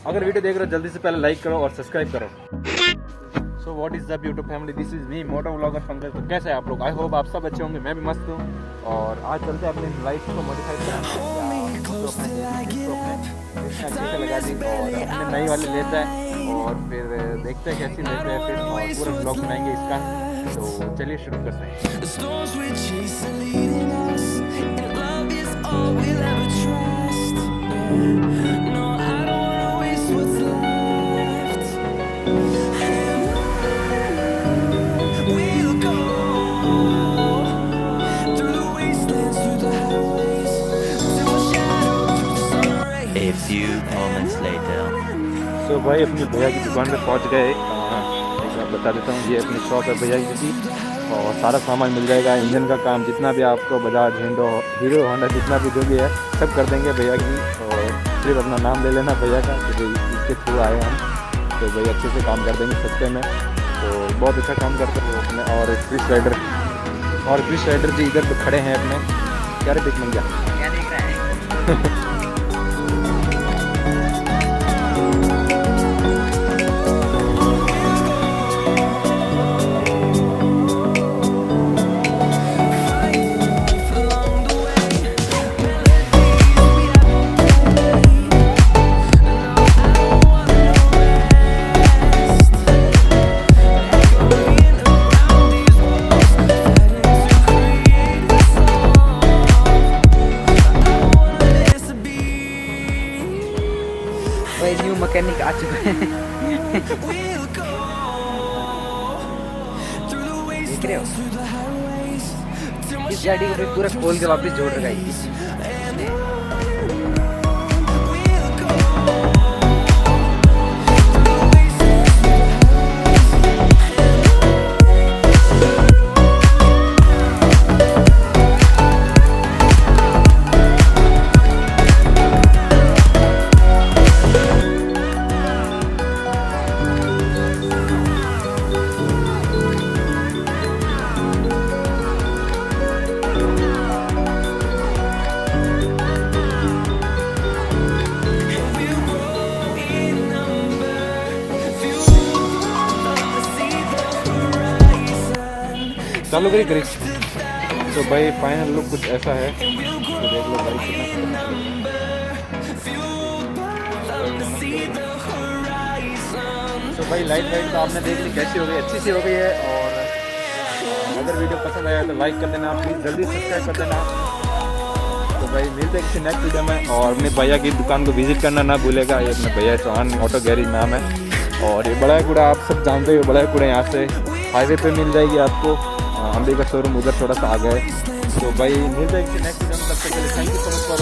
अगर वीडियो देख रहे हो जल्दी से पहले लाइक करो और सब्सक्राइब करो। So what is up YouTube family, this is me motto vlogger Pankaj. तो कैसे हैं आप लोग? आई होप आप सब अच्छे होंगे, मैं भी मस्त हूँ। और आज चलते हैं अपने लाइफ को मॉडिफाई करने अच्छे से लगा दी और अपने नई वाली लेते हैं और फिर देखते हैं कैसी लेते हैं फिर, और पूरा ब्लॉग बनाएंगे इसका। तो चलिए शुरू करते हैं। A few moments later. तो भाई अपनी भैया की दुकान पे पहुंच गए। एक बार बता देता हूँ, ये अपनी शॉप है भैया की और सारा सामान मिल जाएगा। इंजन का काम जितना भी आपको बजाज हीरो होंडा जितना भी जो भी है सब कर देंगे भैया की। और सिर्फ अपना नाम ले लेना भैया का कि भाई इसके थ्रू आए हम, तो भाई अच्छे से काम कर देंगे सस्ते में। तो बहुत अच्छा काम करते हैं वो अपने। और क्रिश राइडर जी इधर पे खड़े हैं अपने। क्या रे देख मंगा क्या देख रहा है? भाई न्यू मैकेनिक आ चुका है। देख रहे हो इस गाड़ी को पूरा खोल के वापस जोड़ रखा है। चालू करिए करिए। तो भाई फाइनल लुक कुछ ऐसा है, तो देख लो भाई कितना। तो भाई लाइट तो आपने देख ली कैसी हो गई, अच्छी सी हो गई है। और अगर वीडियो पसंद आया तो लाइक कर देना, प्लीज़ जल्दी सब्सक्राइब कर देना। तो भाई मिलते हैं किसी नेक्स्ट वीडियो में। और अपने भैया की दुकान को विजिट करना ना भूलेगा। ये अपने भैया चौहान ऑटो गैरेज नाम है। और ये बड़ाकुड़ा आप सब जानते हो, बड़ाकुड़ा यहाँ से हाईवे पे मिल जाएगी आपको। अंबे का शोरूम उधर थोड़ा सा आ गए। तो भाई मिलते हैं किसी नेक्स्ट वीडियो में, तब तक के लिए thank you so much for